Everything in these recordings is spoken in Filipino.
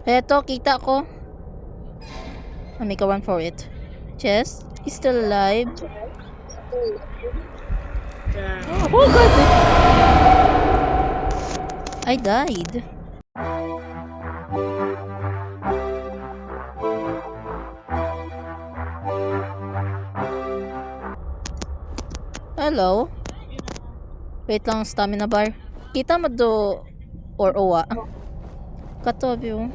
Eto, kita ko. I'll make a run for it. Jess, he's still alive. Oh god! I died. Hello? Wait lang, stamina bar. Kita mo do or owa? Katobi oh.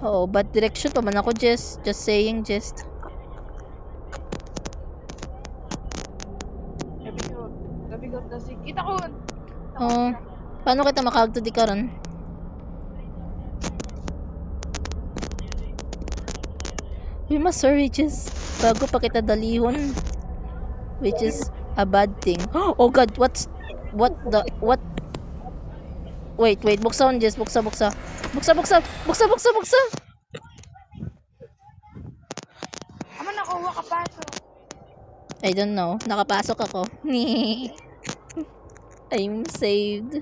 Oo, bad direction pa man ako, Jess. Just saying, Jess. Nabigot na si... Kita ko! Oh, paano kita makagto di karon? We must hurry, Jess. Bago pa kita dalihon. Which is a bad thing. Oh god, what? Wait, buksa on, Jess. Buksa. Buksa. Ama nakuha ka pa. I don't know. Nakapasok ako. I'm saved.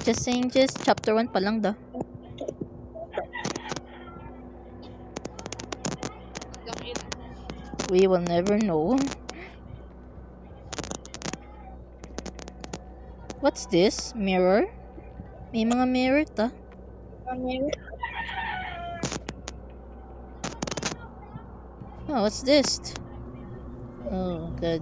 Just saying, Jess. Chapter 1 pa lang da. We will never know. What's this? Mirror? May mga mirror ta. Oh, what's this? Oh, good.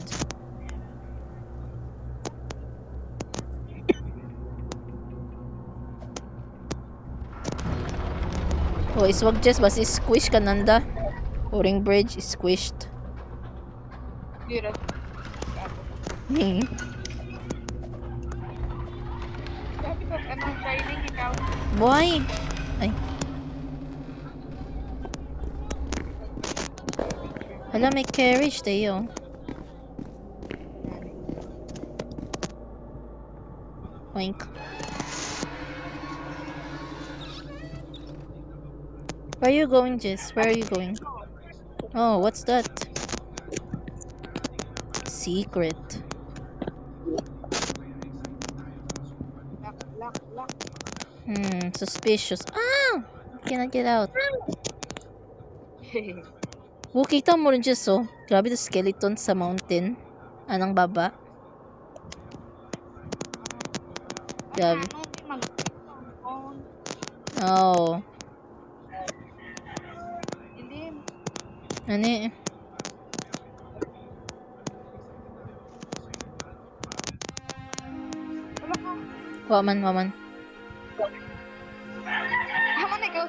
Oh, iswag Jess. Basi squish ka nanda. Oring bridge is squished. Gira. Sabi ko, anong shining ikaw? Boy! Ay. Hala, may carriage tayo. Oink. Where are you going, Jess? Where are you going? Oh, what's that? Secret. Lock. Suspicious. Ah! Cannot get out. Oh, kita mo rin, Jess, oh. Grabe to skeleton sa mountain. Anong baba? Grabe. Oh. Ano eh? Waman. Haman ikaw.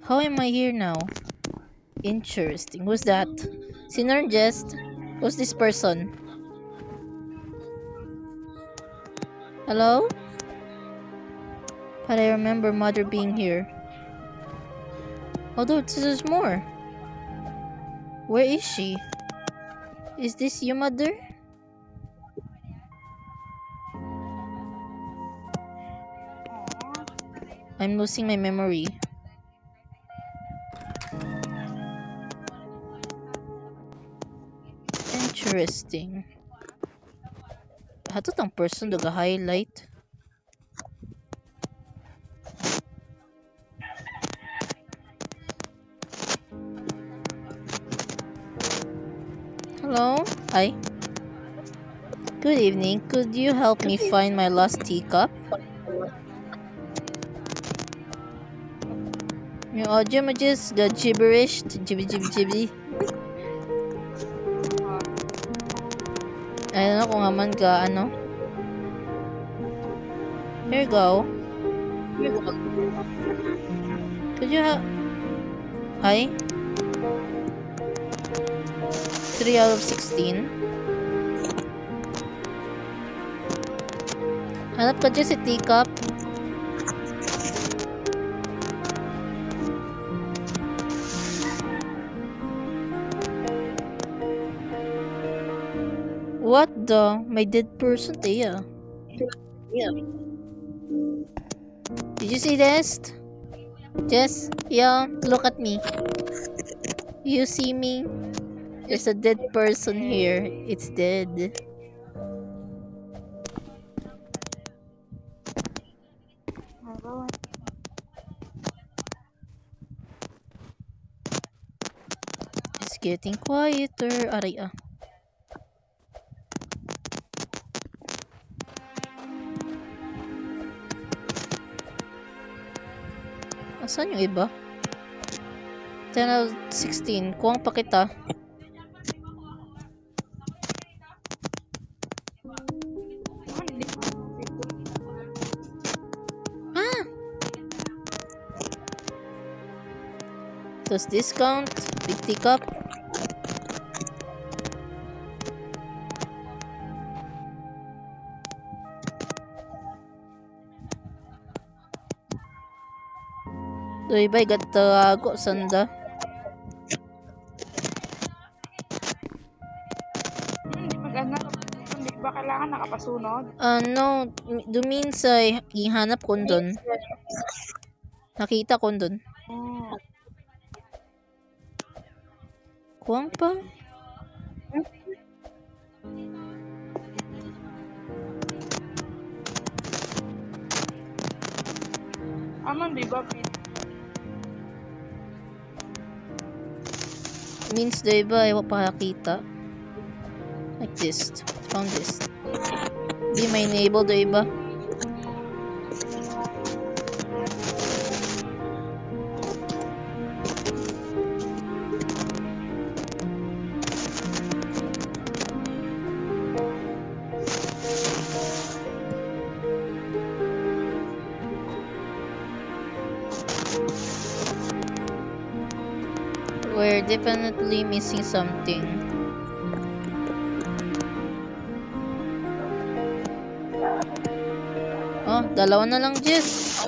How am I here now? Interesting. Who's that? Sinner Jest? Who's this person? Hello? But I remember Mother being here. Although there's more. Where is she? Is this you, Mother? I'm losing my memory. Interesting. Hatot ang person highlight. Hello? Hi. Good evening. Could you help me find my lost teacup? Yung audio mo just got gibberish. Jibby. I don't know kung aman ka ano. Here you go. Could you help? Hi? 3 out of 16. Hanap ka dyan si teacup. What the? May dead person there. Yeah. Did you see this? Jess, yeah, look at me. You see me? There's a dead person here. It's dead. Nagawa. It's getting quieter. Aray ah. Asan yung iba? 10 out of 16. Kuwang pa kita. Naman, hindi ko. Ah! Does this count? Big teacup? Doy ba gatago sanda? Hindi mag-ano. Hindi ba kailangan nakapasunod? No, means ay ihanap ko dun. Nakita ko dun. Oh. Kuwang pa? Aman, di ba? Means doy ba ay pakakita? Like this. Found this. Be my neighbor doy ba? We're definitely missing something. Oh, dalawa na lang, Jess.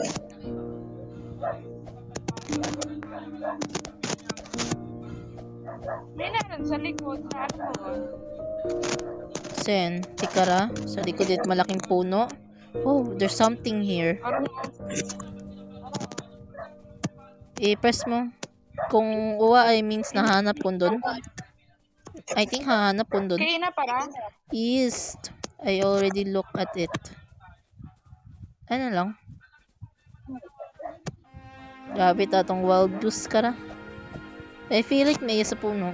May naman sa likod. Sa ano mo? Sen, tikara. Sa likod dito malaking puno. Oh, there's something here. Ano? I-press mo. Kung uwa ay means nahanap ko dun. I think hahanap ko dun. Kaya na para? East. I already look at it. Ano lang? Grabe tatong wild goose kara. I feel like may isa puno.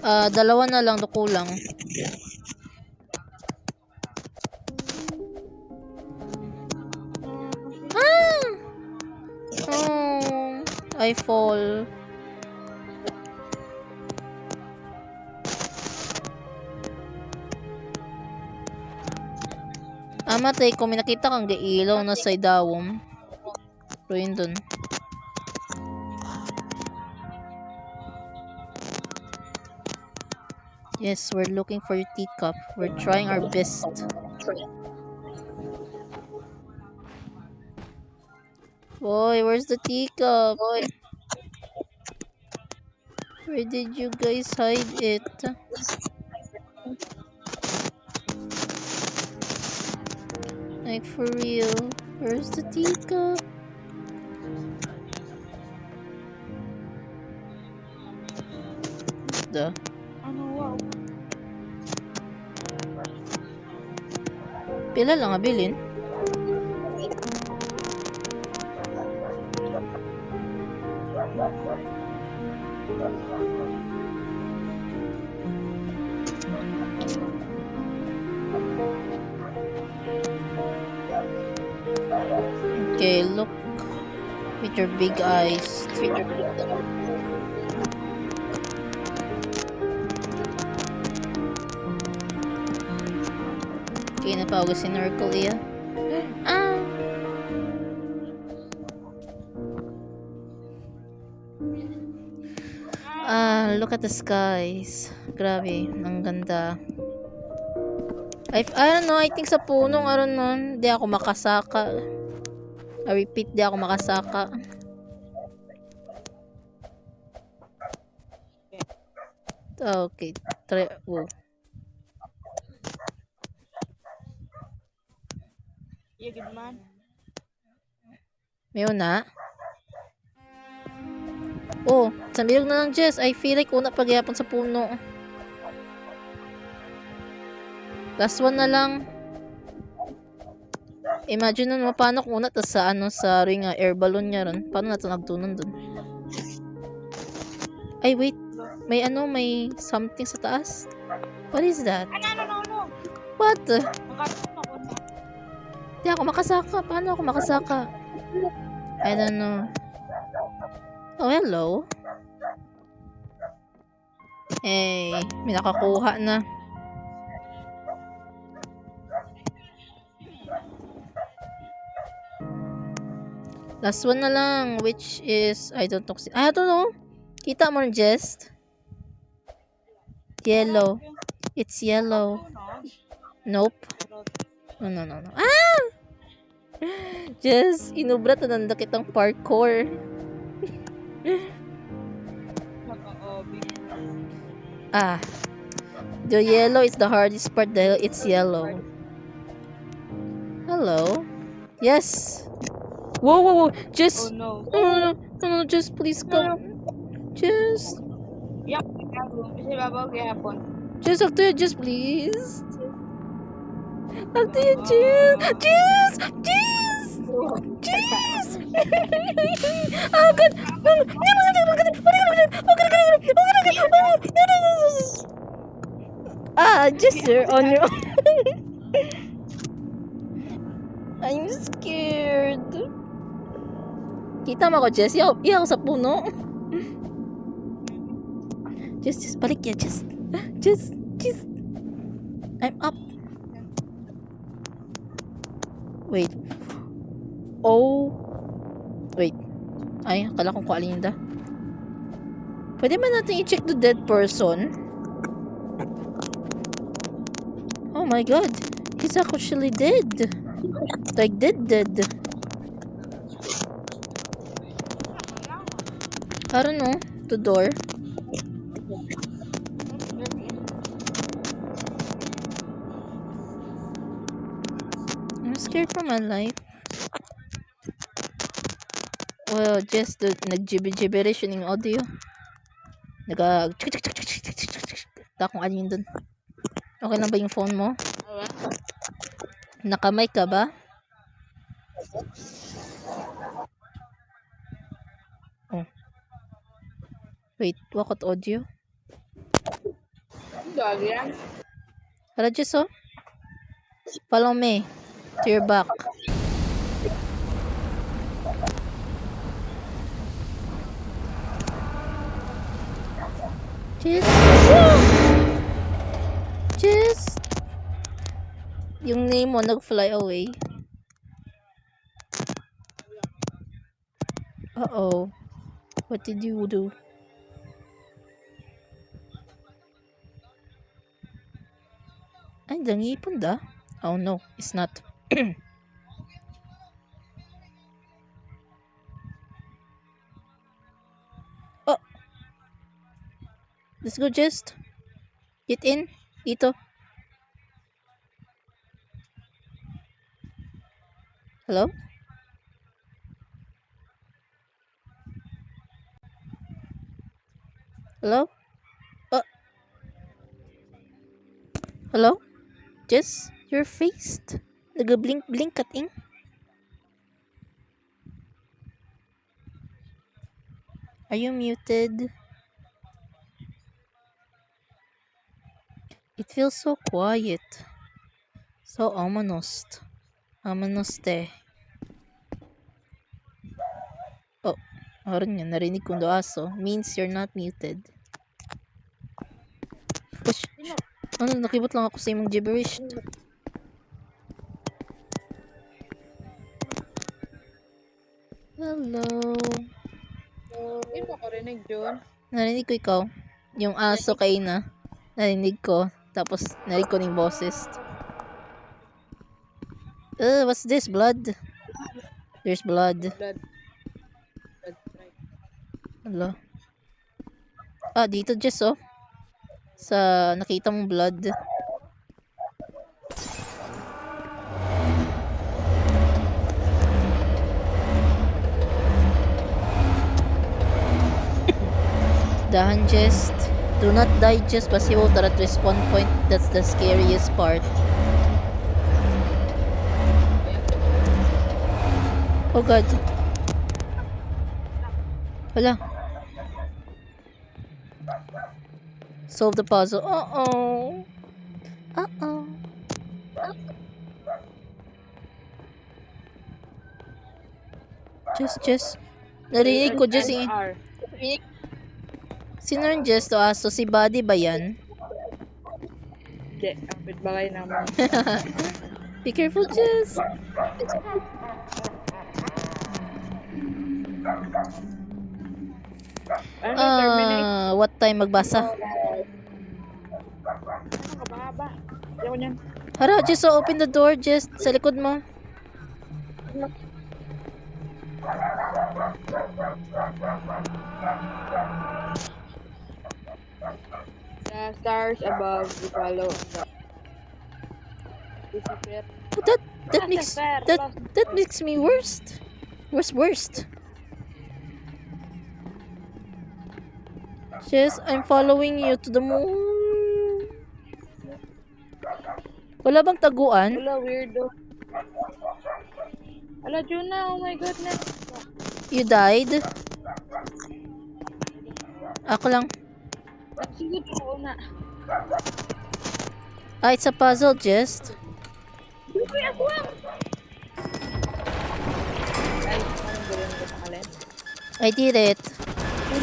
Dalawa na lang, kulang. Ah! Oh, I fall. Matay ko, may nakita kang gailaw na sa idawom. Pero yun dun. Yes, we're looking for your teacup. We're trying our best. Boy, where's the teacup? Where did you guys hide it? Like for real, where's the teacup? The Ano, wow. pila lang abilin? Okay, look with your big eyes. Okay, napawag si Norcal iya. Look at the skies. Grabe, ang ganda. I don't know, I think sa punong aron nun, di ako makasaka. I repeat, di ako makasaka. Okay, wow. Yeah, good man. May una. Oh, sa bilog na lang, Jess. I feel like una pagyapon sa puno. Last one na lang. Imagine nun mo paano kung una tas sa ano sa ring air balloon niya ron. Paano natin nagtunon dun? Ay wait, may ano, may something sa taas. What is that? No. What? Nakatulog ako na. Di ako makasaka. Paano ako makasaka? I don't know. Oh, hello. Hey, may nakakuha na. Last one na lang, which is, I don't know. Kita mo, Jess? Yellow. It's yellow. Nope. No. Ah! Jess, inubra to nanda kitang parkour. Ah. The yellow is the hardest part dahil it's yellow. Hello? Yes! Whoa! Jess! Oh no. No, Jess, please come. Jess! Yak, kasi babaw gihapon. Jess, after you, Jess, please. After you, Jess! Jess! Oh, God! Ah, Jess, you're on your own. I'm scared. Kita mo ako, Jess? Iyaw ako sa puno. Jess, balik ya, Jess. Jess. I'm up. Wait. Oh. Wait. Ay, akala kong Alinda. Pwede ba natin i-check the dead person? Oh my God. He's actually dead. Like dead. I don't know. The door. I'm scared for my life. Well, just nag-gibberish yung audio. Takong alin dun. Okay lang ba yung phone mo? Nakamay ka ba? Oh. Wait, wakot audio? Gagi yan. Tara, Jess, oh. Follow me. To your back. Jess. Jess. Yung name mo nag-fly away. Uh-oh. What did you do? Ay, langipon da. Oh no, it's not. Oh. Let's go, just. Get in. Dito. Hello? Hello? Hello? Jess, you're faced. Nag-blink kating. Are you muted? It feels so quiet. So ominous. Ominous te. Oh, meron yun. Narinig kong do aso. Means you're not muted. Push. Ano, nakibot lang ako sa imong gibberish. Hello. Hindi mo ko rinig, John. Narinig ko ikaw. Yung aso kay na. Narinig ko. Tapos, narinig ko ng boses. What's this? Blood? There's blood. Hello. Ah, dito, Jess, oh. Sa nakita mong blood. Dahan, just. Do not die, just. Pasibo at respawn point. That's the scariest part. Oh god. Hala. Solve the puzzle. Uh-oh. Uh-oh. Just. Narinig ko just eh. R. Sino yung just to aso? Si Buddy ba yan? Hindi, ang pitbagay naman. Be careful, just. Ano, terminate? What time magbasa? Ano ka ba? Ayaw ko niyan. Hara, just open the door, just. Sa likod mo. The stars above the follow the disappear. That makes me worst. Worst. Just, I'm following you to the moon. Wala bang taguan? Wala, weirdo. Ala, Juna, oh my goodness. You died? Ako lang. Sige, ko na. It's a puzzle, just. Uy, ako lang! Ay, anong gawin ko sa kalend? I did it.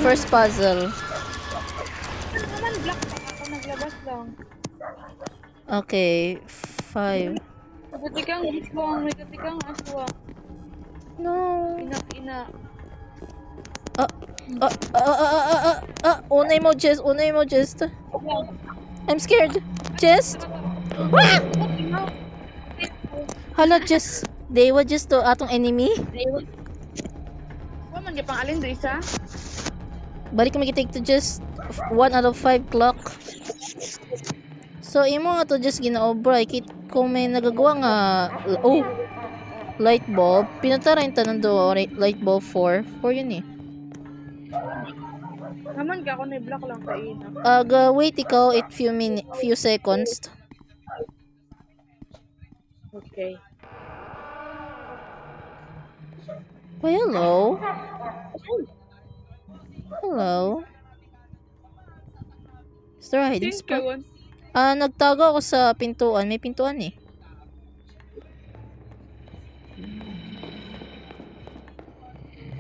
First puzzle. Ano naman, black pa ako naglabas lang. Okay, 5. Katikang aswang, may katikang aswang. No. Ina. Unay mo, just. I'm scared. Just. Hala, just. They were just to atong enemy. Wala man, pang alin do isa? Balik kami take to just 1 out of 5 clock. So, imo nga to just ginaobra. Kung may nagagawa nga, light bulb. Pinatara yung tanan do, light bulb 4. 4 yun eh. Naman ka ako na block lang sa ina. Wait ikaw few seconds. Okay. Why, hello? Hello? Is there a hiding spot? Nagtago ako sa pintuan. May pintuan eh.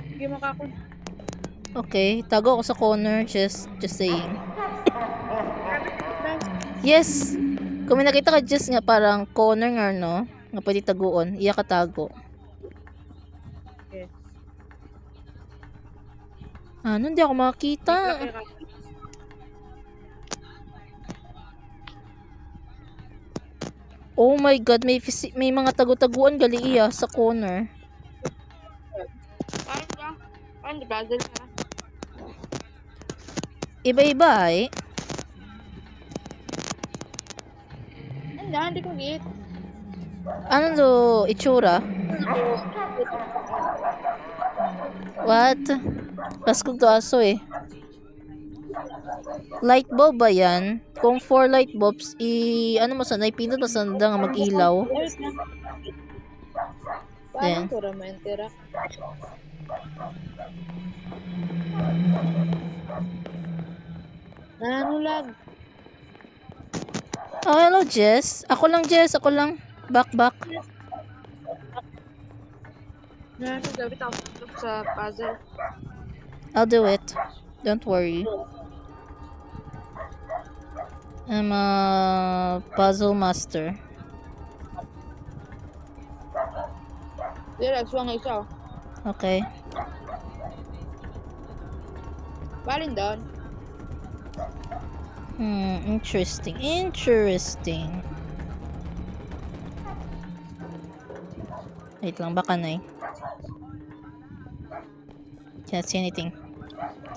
Sige, makakon. Okay, tago ako sa corner. Just saying. Yes! Kung may nakita ka just nga parang corner nga, no? Nga pwede taguon. Iya ka tago. Yes. Ano? Hindi ako makakita. Oh my god, may mga tagu-taguan gali iya sa corner. Paano di puzzle ka? Iba-iba eh. Hindi ko git. Ano do itsura? What? Paskog to aso eh. Light bulb ba yan? Kung 4 light bulbs, ano mo sana, ipindot mo sana nga mag-ilaw. Paano ko ra ma-interact? Ano lag? Oh, hello Jess. Ako lang Jess, ako lang. Back. Ano gawin ako sa puzzle? I'll do it. Don't worry. I'm a puzzle master. Dira, suwang isa. Okay. Balin doon. Interesting. Wait lang, baka na eh. Can't see anything.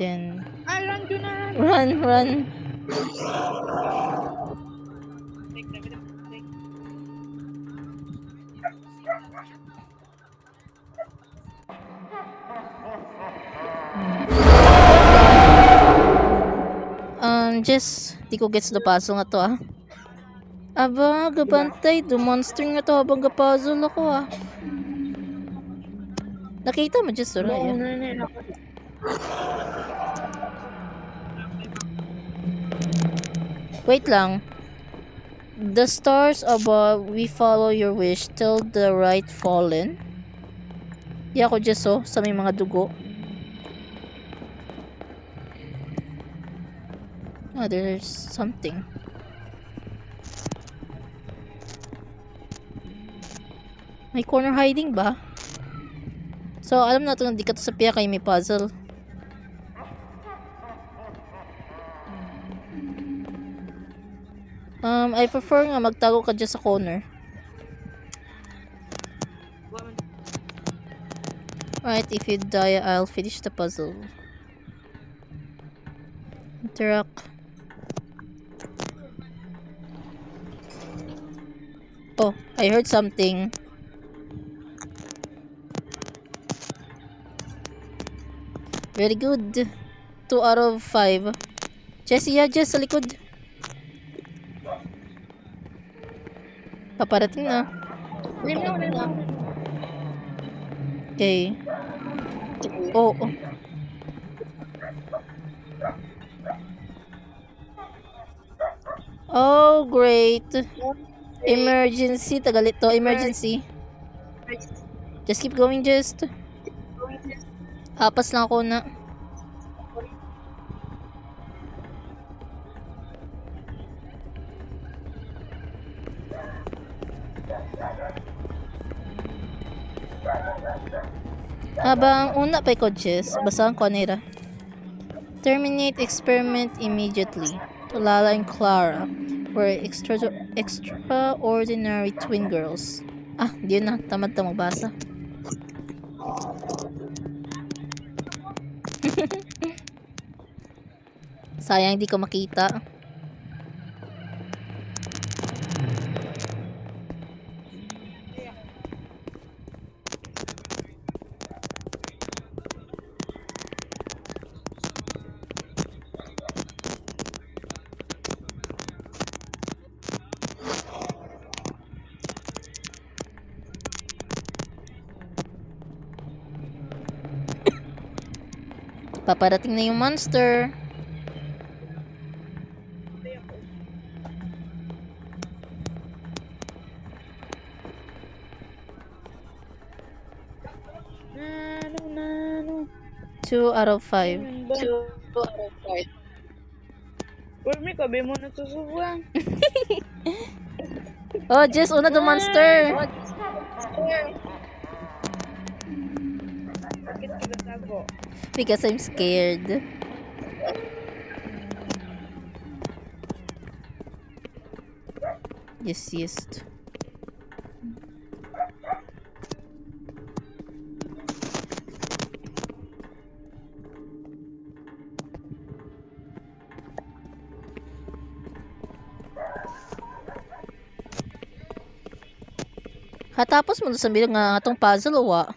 Then, Run, Juna! run. Jess. Di ko gets the puzzle nga to ah. Aba, gabantay. Do monster nga to habang ga-puzzle ako ah. Nakita mo Jess, Soraya? Wait lang. The stars above, we follow your wish till the right fallen. Di ako Jess oh, sa may mga dugo. Ah, there's something. May corner hiding ba? So, alam na ito, hindi ka to sa piya kay may puzzle. I prefer nga magtago ka dyan sa corner. Alright, if you die, I'll finish the puzzle. Interact. Oh, I heard something. Very good. 2 out of 5. Jessie, yeah, Jess, sa likod. Paparating na. Okay. Oh, oh. Oh, great. Emergency. Tagalit to. Emergency. Just keep going, just. Apas lang ako na. Habang una pa ko, Jess. Basahan ko nila. Terminate experiment immediately. Lala and Clara were extraordinary twin girls. Ah, di yun na. Tamad na magbasa. Sayang di ko makita. Paparating na yung monster. Nano. 2 out of 5. 2 out of 5. Uy, may kabe mo na susubuan. Oh, Jess, una the monster. Bakit ka natago? Because I'm scared. Yes. Katapos mo na sa bilang nga atong puzzle o wa?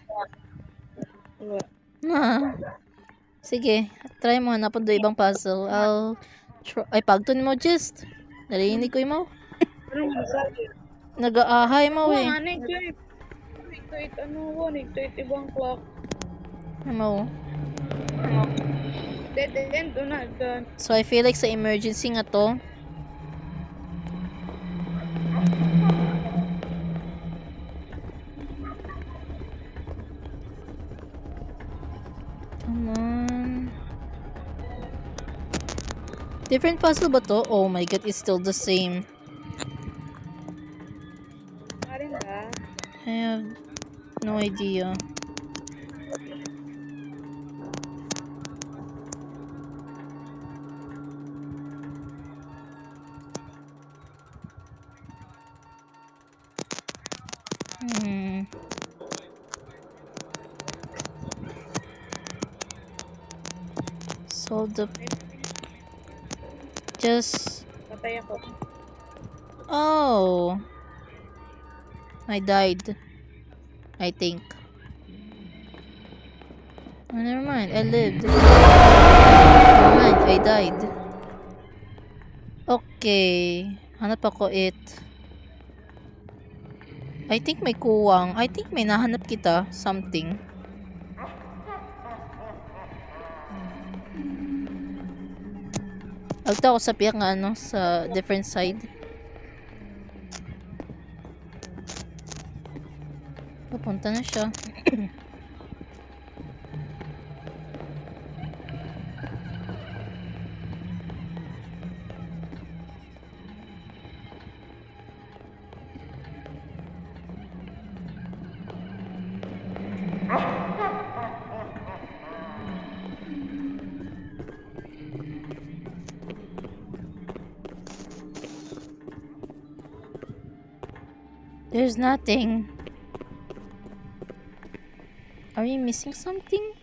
Wala. Na. Sige, try mo hanapon do ibang puzzle. I'll try. Ay, pagtun mo just. Narinig ko mo. Ano mo sabi? Nag-aahay mo eh. Nag-tweet ibang clock. Mo. Dead end, do not done. So I feel like sa emergency nga to. Come on. Different puzzle ba to? Oh my god, it's still the same. Marin ba? I have no idea. So the just Patay ako. oh, I died. I think. Oh, never mind. I lived. Never mind. I died. Okay. Hanap ako it. I think may kuwang. I think may nahanap kita. Something. Agta ako sa piyak nga ano, sa different side. Papunta na siya. There's nothing. Are you missing something?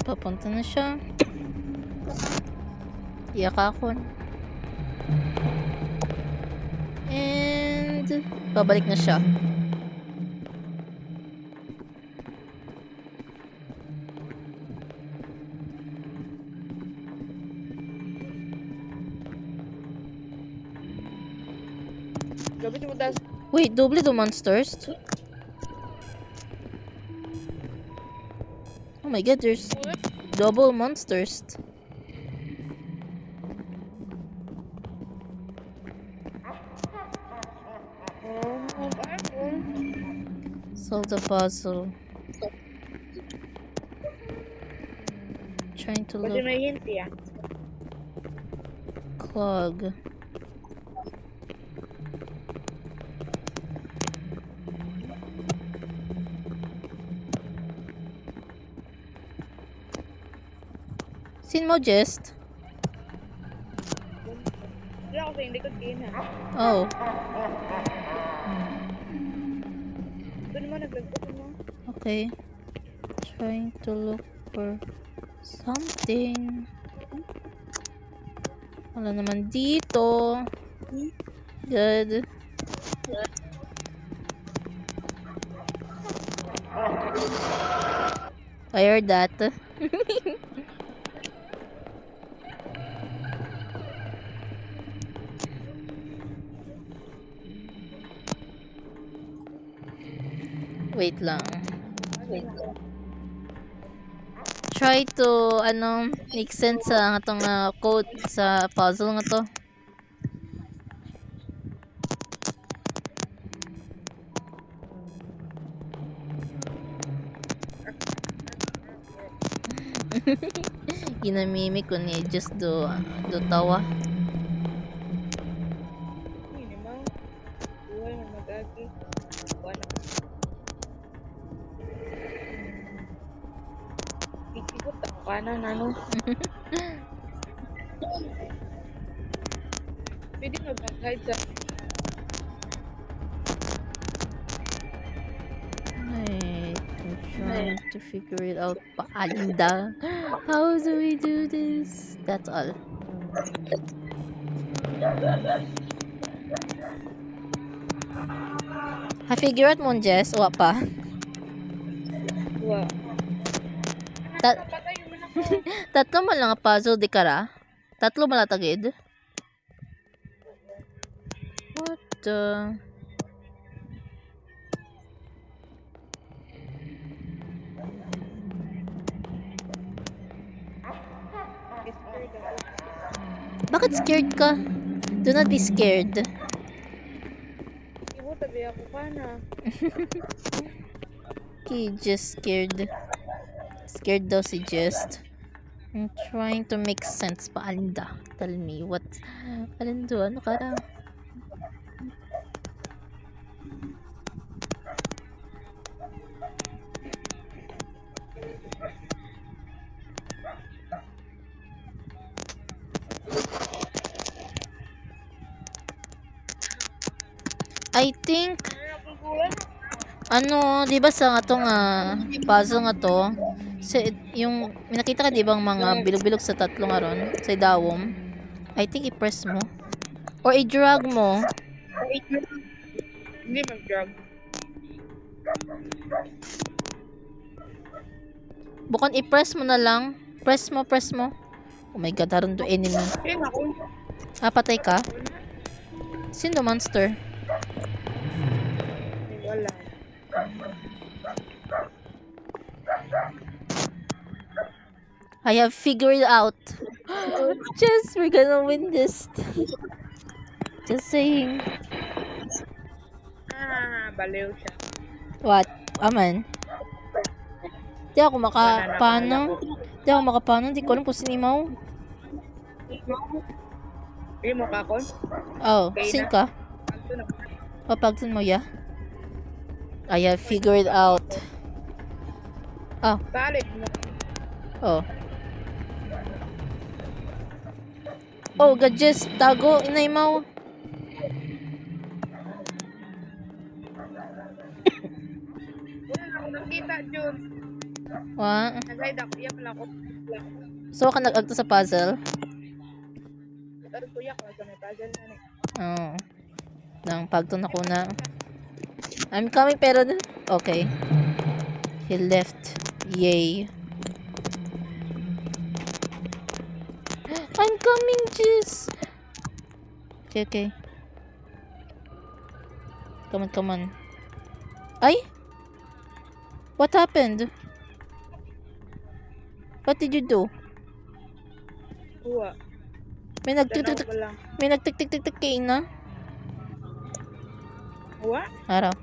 Papunta na siya. Iyak ako. And babalik na siya. Gabi mo tas. Wait, double the monsters? Oh my god, there's double monsters. Solve the puzzle. Trying to Kasi look. may hint ya. Clog. Sin mo, Jest? Wala ako sa hindi ko tina. Oh. Doon mo naglagay mo. Okay. Trying to look for something. Wala naman dito. Good. I heard that. Wait lang. Try to, make sense sa atong code sa puzzle nga to. Ginamimik ko ni just do tawa. Hindi mo. Buhay mo mag-agi. Wala. Ikikot ako kanan, ano? Pwede mag-hide sa... Wait, I'm trying to figure it out. Paanda. How do we do this? That's all. Ha-figure out mo, Jess? Wa pa. Wow. Ta- Patay mo na ko. Tatlo man lang ang puzzle, di kara? Tatlo man lang tagid? What the... Bakit scared ka? Do not be scared. Ibo, tabi ako ka na. Okay, just scared. Scared daw si Just. I'm trying to make sense pa, Alinda. Tell me, what? Alindo, ano ka raw? I think, Ano akong kulan? ano, di ba sa nga to nga, puzzle nga to, yung, may nakita ka di ba ang mga bilog-bilog sa tatlo nga ron, sa dawom? I think i-press mo. Or i-drag mo. Hindi mag-drug. Bukod i-press mo na lang. Press mo. Oh my god, haron do enemy. Kaya nga ako. Patay ka? Sino monster? Wala. I have figured out. Just, we're gonna win this. Just saying. Baliw siya. What? Aman? Di ako makapano. Di ko alam kung sinimaw. Hindi mo kakon? Oh, Okay sin na. ka? Ito na. Papagsin mo ya? I have figured out. Valid mo. Oh. Oh, gadgets. Tago. Inaymaw. Wala na ako nakita, Jun. Wa. Nag-hide ako. Iyak lang ako. So, ka nag-agto sa puzzle? Pero kuya ko, sa may puzzle na na. Oo. Nang pagtun ako na. I'm coming pero... Okay. He left. Yay. I'm coming, jeez. Okay. Come on. Ay? What happened? What did you do? Kuha. May Tanaw nagtik-tik ko lang. may nagtik-tik-tik kay na. Kuha? Araw.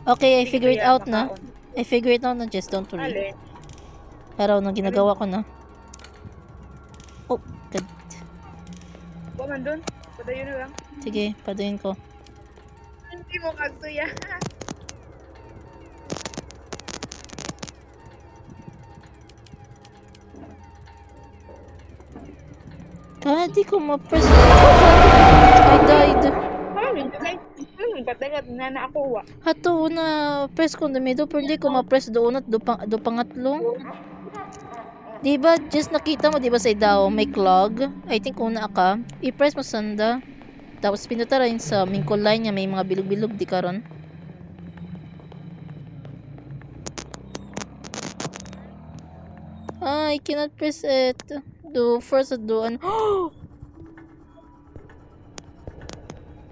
Okay, I figure it out na. I figure it out na, just don't worry. Alin? Araw na ginagawa ko na. Oh, God. Kuha man dun. Padayo na lang. Sige, paduin ko. Hindi mo kagsuya. God, di ko ma-press. I died. Patagat na na ako wa. Hato na press ko na middle pero di ko ma-press doon at do pangatlo. Diba, just nakita mo diba sa idaw may clog? I think una ka. I-press mo sanda. Tapos pinuta rin sa main call line niya may mga bilog-bilog di karon. I cannot press it. Do first do an.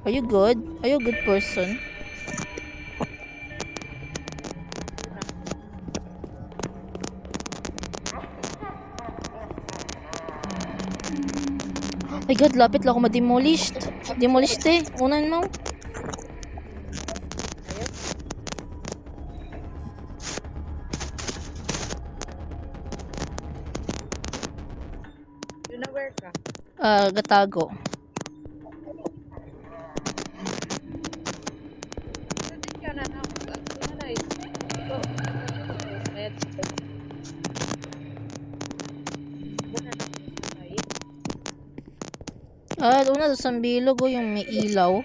Are you good? Are you a good person? My god, lapit lang ako ma-demolished. Demolished eh. Unan mo. Yun na where ka? Gatago. Hindi ka na ako. Ano na ito? Una sa bilog o yung may ilaw.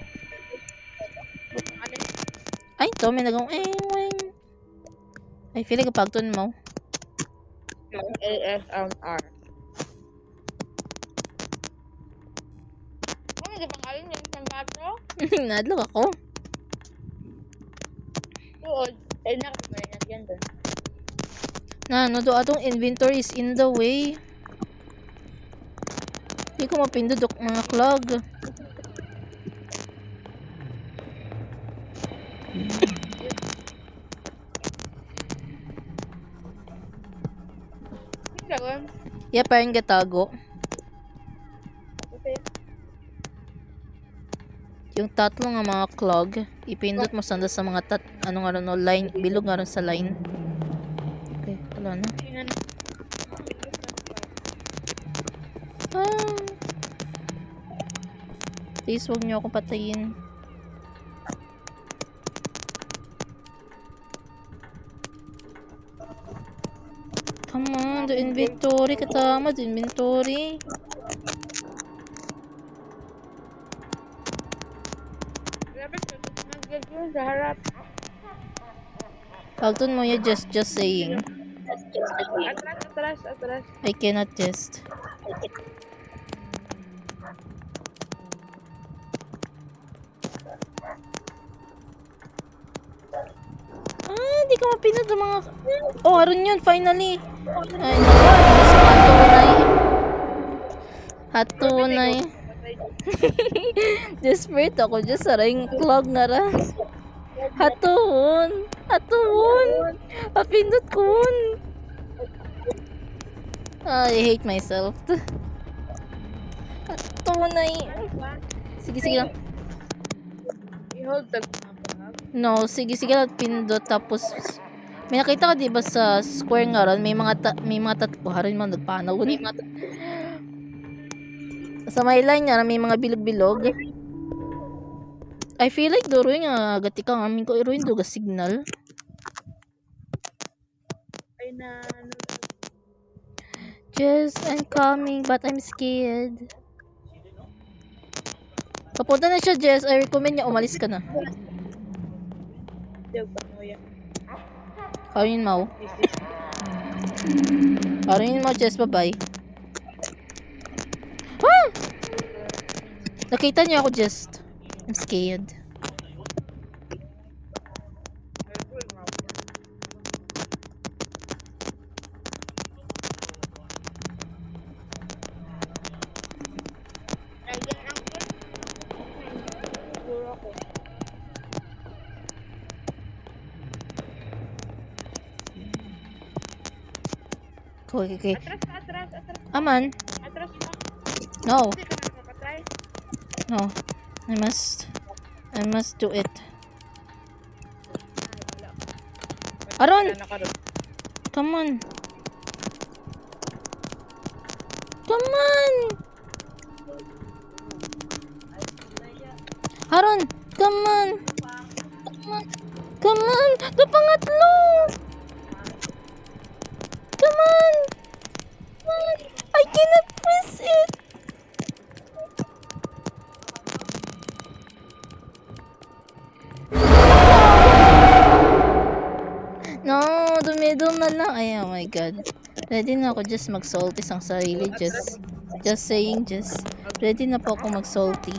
Ay, to may nagawang weng. I feel like pagtun mo. ASMR. Ano di bang alin yung isang gato? Nadlok ako. Doon. Ay, nakasimarin yan doon. No, do atong inventory is in the way. Di ko mapindudok mga clog. Ano gawin? Yeah, parang gatago. Okay. Yung tatlo nga mga clog, ipindot mo sanda sa mga line, bilog nga ron sa line. Okay, wala na. Tingnan. Please, huwag niyo akong patayin. Come on, Do inventory, katama, do inventory. Lapit ko. Nag-gagawin sa harap. Pagtun mo ya just saying. Atras. I cannot just. Hindi ka mapinod ng mga... Oh, aron yun, finally. Ay, naku, hatunay. Desperate ako, just saring clog nga ra. Hatuon. Apindot kun. I hate myself. Hatunay. Sige lang. I-hold tag. No, sige lang pindot tapos may nakita ka di ba sa square nga ron, may mga tatlo haron man nagpanaw. Sa may line nga may mga bilog-bilog. I feel like duro nga gati ka amin ko iruin do ga signal. Ay na ano. Just I'm coming but I'm scared. Papunta na siya, Jess. I recommend niya umalis ka na. Diyog pa mo yan. Karonin mo. Karonin mo, Jess. Bye-bye. Ah! Nakita niya ako, Jess. I'm scared. Okay. Atras. Aman. Atras pa. No. Hindi ka nakakatry. No. I must do it. Aron! Come on. Aron! Come on. The pangatlo! Come on! I cannot press it! No, dumidum na lang. Ay, oh my god. Ready na ako just mag-salty sang sarili. Just saying, just. Ready na po ako mag-salty.